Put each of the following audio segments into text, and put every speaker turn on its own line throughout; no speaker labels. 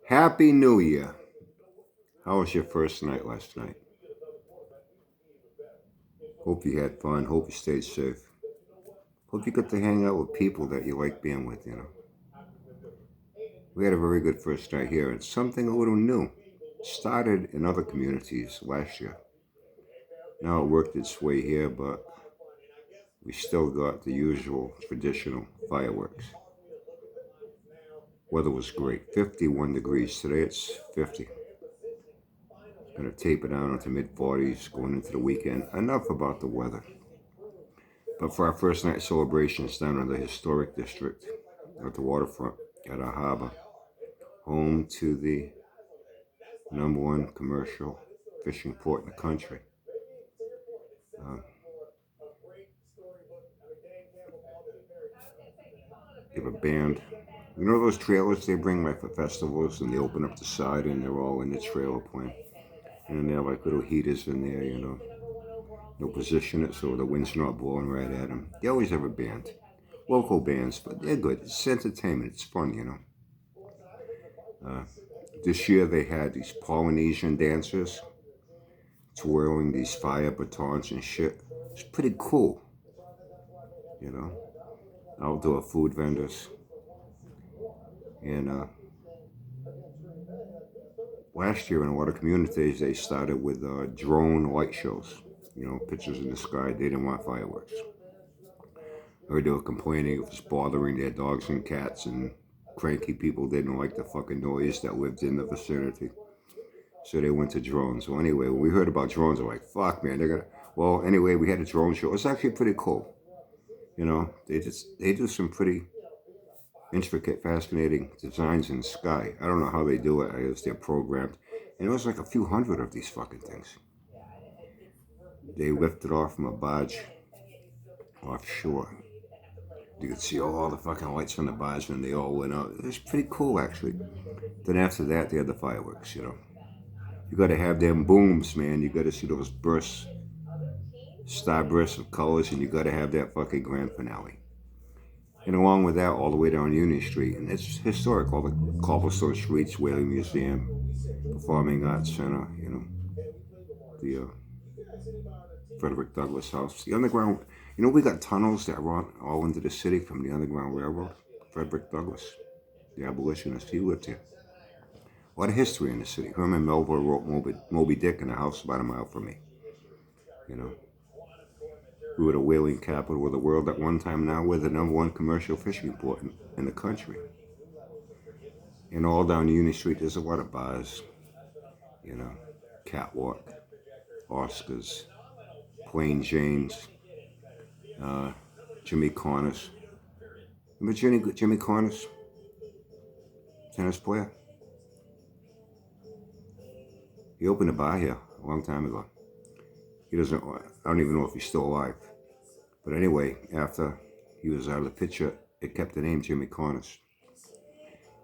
Happy New Year. How was your first night last night? Hope you had fun. Hope you stayed safe. Hope you got to hang out with people that you like being with. We had a very good first night here, and something a little new. Started in other communities last year. Now it worked its way here, but we still got the usual traditional fireworks. Weather was great. 51 degrees. Today it's 50. Gonna taper down into mid 40s going into the weekend. Enough about the weather. But for our first night celebrations down in the historic district at the waterfront at our harbor, home to the number one commercial fishing port in the country. Uh, they have a band. You know those trailers they bring like for festivals and they open up the side and they're all in the trailer playing. And they have like little heaters in there. They'll position it so the wind's not blowing right at them. They always have a band. Local bands, but they're good. It's entertainment. It's fun. Uh, this year they had these Polynesian dancers twirling these fire batons and shit. It's pretty cool, you know. Outdoor food vendors. And last year in a lot of communities they started with drone light shows. Pictures in the sky. They didn't want fireworks. Or they were complaining it was bothering their dogs and cats, and cranky people didn't like the fucking noise that lived in the vicinity. So they went to drones. So anyway, when we heard about drones, we're like, fuck, man, they're gonna. Well, anyway, we had a drone show. It's actually pretty cool. They do some pretty intricate, fascinating designs in the sky. I don't know how they do it. I guess they're programmed. And it was like a few hundred of these fucking things. They lifted off from a barge offshore. You could see all the fucking lights from the barge and they all went out. It was pretty cool, actually. Then after that, they had the fireworks. You gotta have them booms, man. You gotta see those bursts, star bursts of colors, and you gotta have that fucking grand finale. And along with that, all the way down Union Street, and it's historic, all the cobblestone streets, Whaley Museum, Performing Arts Center, the Frederick Douglass House. The underground, we got tunnels that run all into the city from the Underground Railroad. Frederick Douglass, the abolitionist, he lived here. A lot of history in the city. Herman Melville wrote Moby Dick in a house about a mile from me. We were the whaling capital of the world at one time. Now we're the number one commercial fishing port in the country. And all down Union Street, there's a lot of bars. Catwalk, Oscars, Plain Jane's, Jimmy Connors. Remember Jimmy Connors? Tennis player? He opened a bar here a long time ago. I don't even know if he's still alive. But anyway, after he was out of the picture, it kept the name Jimmy Connors.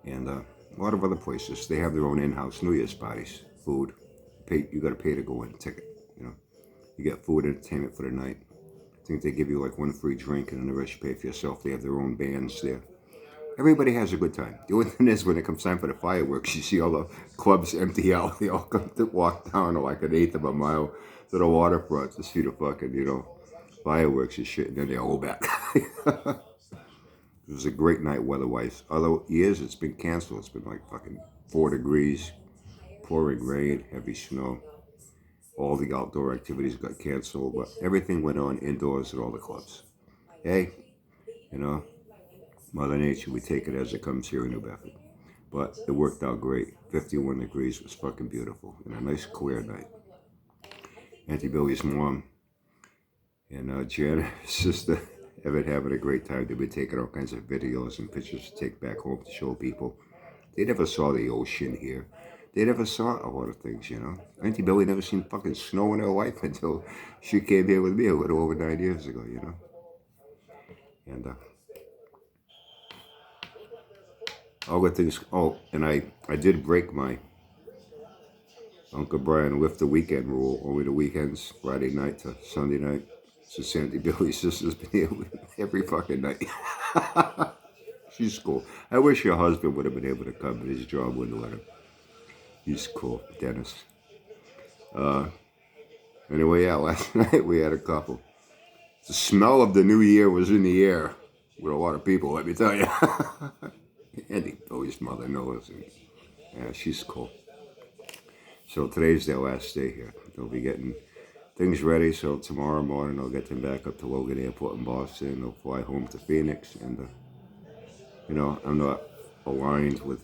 And a lot of other places, they have their own in-house New Year's parties, food. You got to pay to go in, ticket. You get food, entertainment for the night. I think they give you like one free drink, and then the rest you pay for yourself. They have their own bands there. Everybody has a good time. The only thing is, when it comes time for the fireworks, you see all the clubs empty out. They all come to walk down like an eighth of a mile to the waterfront to see the fucking, fireworks and shit, and then they all go back. It was a great night weather-wise. Other years, it's been canceled. It's been like fucking 4 degrees, pouring rain, heavy snow. All the outdoor activities got canceled, but everything went on indoors at all the clubs. Hey, Mother Nature, we take it as it comes here in New Bedford. But it worked out great. 51 degrees was fucking beautiful. And a nice clear night. Auntie Billy's mom and Janet, his sister, have been having a great time. They've been taking all kinds of videos and pictures to take back home to show people. They never saw the ocean here. They never saw a lot of things. Auntie Billy never seen fucking snow in her life until she came here with me a little over 9 years ago. And all the things. Oh, and I did break my Uncle Brian lift the weekend rule over the weekends, Friday night to Sunday night. So Sandy Billy's sister's been here every fucking night. She's cool. I wish your husband would have been able to come, but his job wouldn't let him. He's cool, Dennis. Anyway, yeah, last night we had a couple. The smell of the new year was in the air with a lot of people, let me tell you. Andy, oh, his mother knows. And, yeah, she's cool. So today's their last day here. They'll be getting things ready, so tomorrow morning they'll get them back up to Logan Airport in Boston. They'll fly home to Phoenix, and I'm not aligned with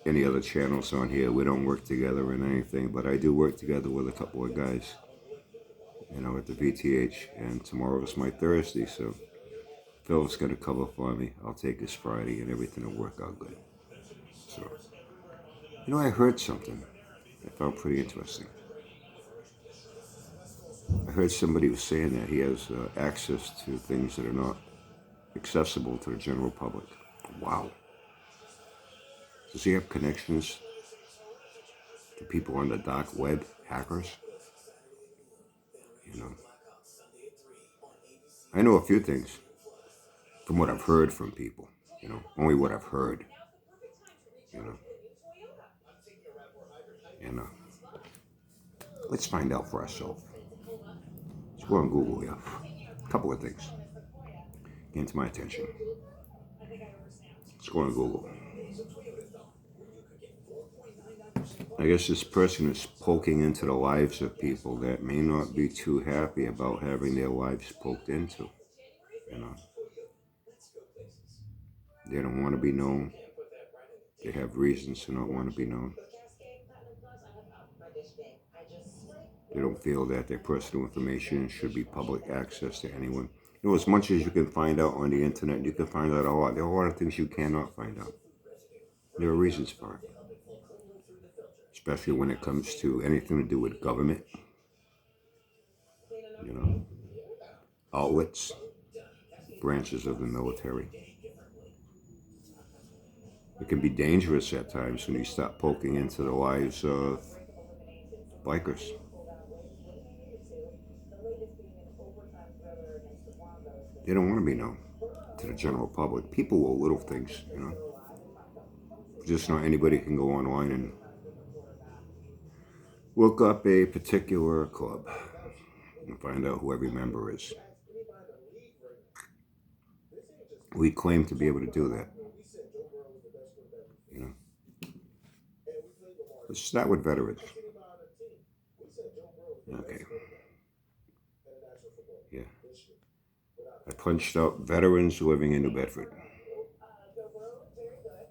any other channels on here. We don't work together in anything, but I do work together with a couple of guys, at the VTH, and tomorrow's my Thursday, so Phil's gonna cover for me. I'll take his Friday, and everything will work out good. So, I heard something I found pretty interesting. I heard somebody was saying that he has access to things that are not accessible to the general public. Wow. Does he have connections to people on the dark web, hackers? I know a few things from what I've heard from people, only what I've heard, and let's find out for ourselves. Let's go on Google here. A couple of things came to my attention. Let's go on Google. I guess this person is poking into the lives of people that may not be too happy about having their lives poked into. They don't want to be known. They have reasons to not want to be known. They don't feel that their personal information should be public access to anyone. As much as you can find out on the internet, you can find out a lot. There are a lot of things you cannot find out. There are reasons for it. Especially when it comes to anything to do with government. Outlets, branches of the military. It can be dangerous at times when you start poking into the lives of bikers. They don't want to be known to the general public. People will little things, Just not anybody can go online and look up a particular club and find out who every member is. We claim to be able to do that. Let's start with veterans. Okay. Yeah. I punched up veterans living in New Bedford.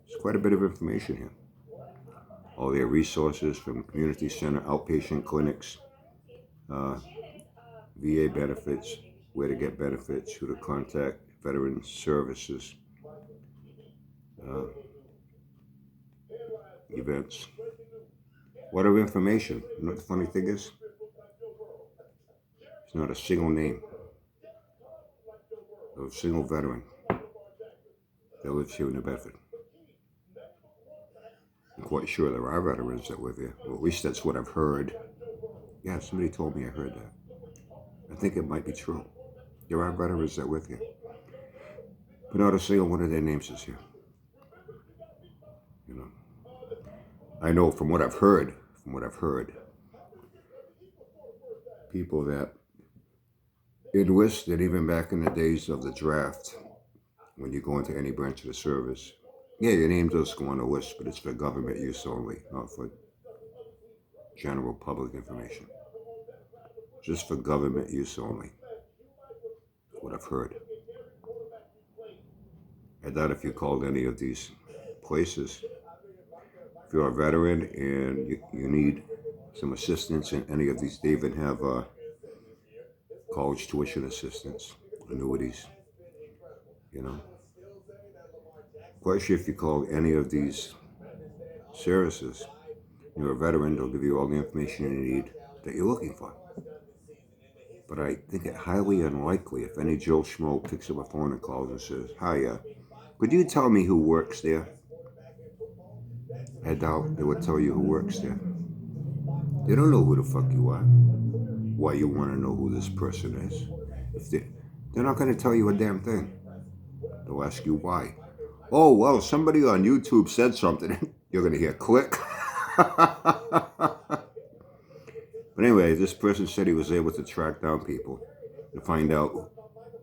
There's quite a bit of information here. All their resources from community center, outpatient clinics, VA benefits, where to get benefits, who to contact, veteran services, events. What of information? You know what the funny thing is? It's not a single name of a single veteran that lives here in New Bedford. I'm quite sure there are veterans that live here. Well, at least that's what I've heard. Yeah, somebody told me I heard that. I think it might be true. There are veterans that live here. But not a single one of their names is here. I know from what I've heard, people that enlisted even back in the days of the draft, when you go into any branch of the service, yeah, your name does go on the list, but it's for government use only, not for general public information. Just for government use only. That's what I've heard. I doubt if you called any of these places, if you're a veteran and you need some assistance in any of these, they even have college tuition assistance, annuities, Quite sure if you call any of these services, you're a veteran, they'll give you all the information you need that you're looking for. But I think it highly unlikely if any Joe Schmo picks up a phone and calls and says, "Hi, could you tell me who works there?" I doubt they would tell you who works there. They don't know who the fuck you are. Why you want to know who this person is? If they're not going to tell you a damn thing. They'll ask you why. Oh, well, somebody on YouTube said something. You're going to hear click. But anyway, this person said he was able to track down people to find out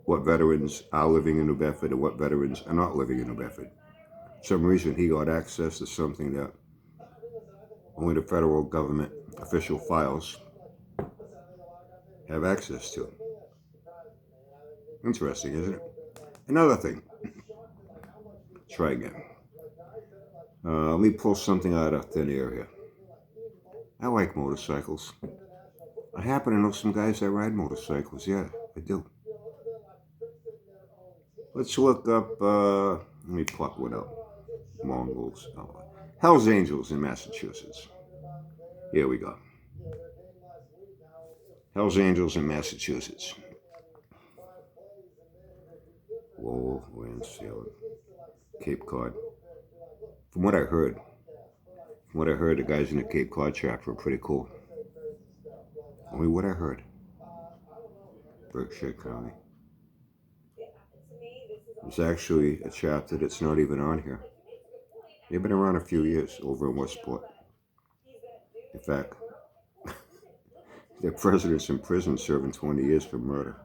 what veterans are living in New Bedford and what veterans are not living in New Bedford. For some reason, he got access to something that only the federal government official files have access to. Interesting, isn't it? Another thing. Try again. Let me pull something out of thin air here. I like motorcycles. I happen to know some guys that ride motorcycles. Yeah, I do. Let's look up, let me pluck one up. Mongols. Oh. Hell's Angels in Massachusetts. Here we go. Hell's Angels in Massachusetts. Lowell, Lansdale, Cape Cod. From what I heard, the guys in the Cape Cod chapter are pretty cool. Only what I heard. Berkshire County. There's actually a chapter that's not even on here. They've been around a few years over in Westport. In fact, their president's in prison serving 20 years for murder.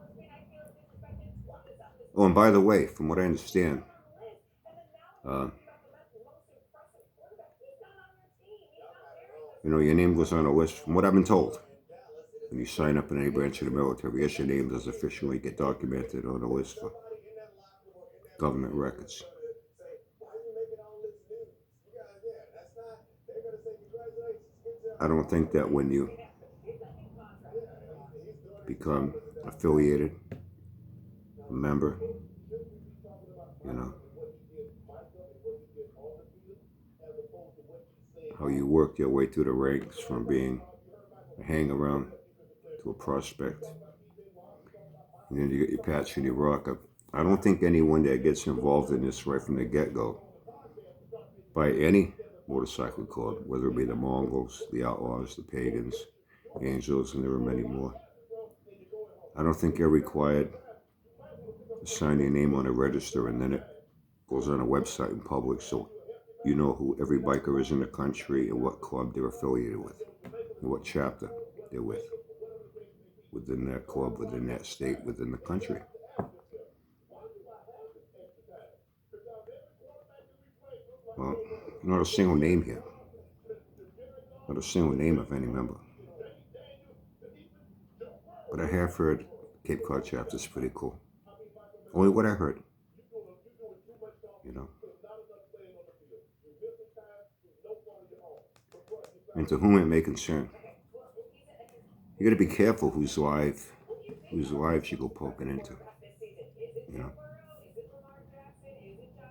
Oh, and by the way, from what I understand, your name goes on a list, from what I've been told. When you sign up in any branch of the military, yes, your name does officially get documented on a list for government records. I don't think that when you become affiliated, a member, how you work your way through the ranks from being a hang-around to a prospect. And then you get your patch and your rock up. I don't think anyone that gets involved in this right from the get-go, by any motorcycle club, whether it be the Mongols, the Outlaws, the Pagans, Angels, and there are many more, I don't think you're required to sign your name on a register and then it goes on a website in public so you know who every biker is in the country and what club they're affiliated with and what chapter they're with within that club, within that state, within the country. Well, not a single name here. Not a single name of any member. But I have heard Cape Cod chapter is pretty cool. Only what I heard. And to whom it may concern. You gotta be careful whose lives you go poking into.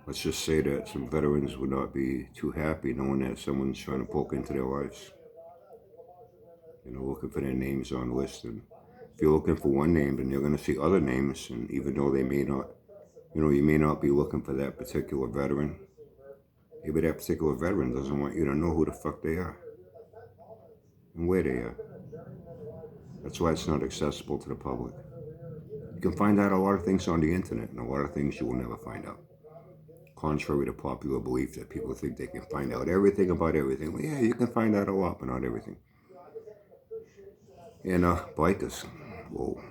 Let's just say that some veterans would not be too happy knowing that someone's trying to poke into their lives. Looking for their names on the list. And if you're looking for one name, then you're going to see other names. And even though they may not, you may not be looking for that particular veteran, maybe that particular veteran doesn't want you to know who the fuck they are and where they are. That's why it's not accessible to the public. You can find out a lot of things on the internet and a lot of things you will never find out. Contrary to popular belief that people think they can find out everything about everything. Well, yeah, you can find out a lot, but not everything. And bikers, whoa,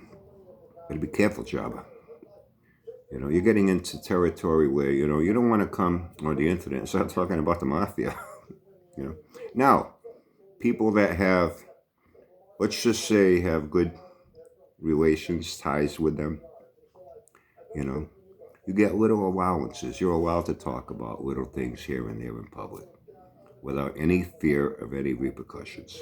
gotta be careful, Jabba. You're getting into territory where, you don't want to come on the internet and start talking about the mafia. Now, people that have, let's just say, have good relations, ties with them, you get little allowances. You're allowed to talk about little things here and there in public without any fear of any repercussions.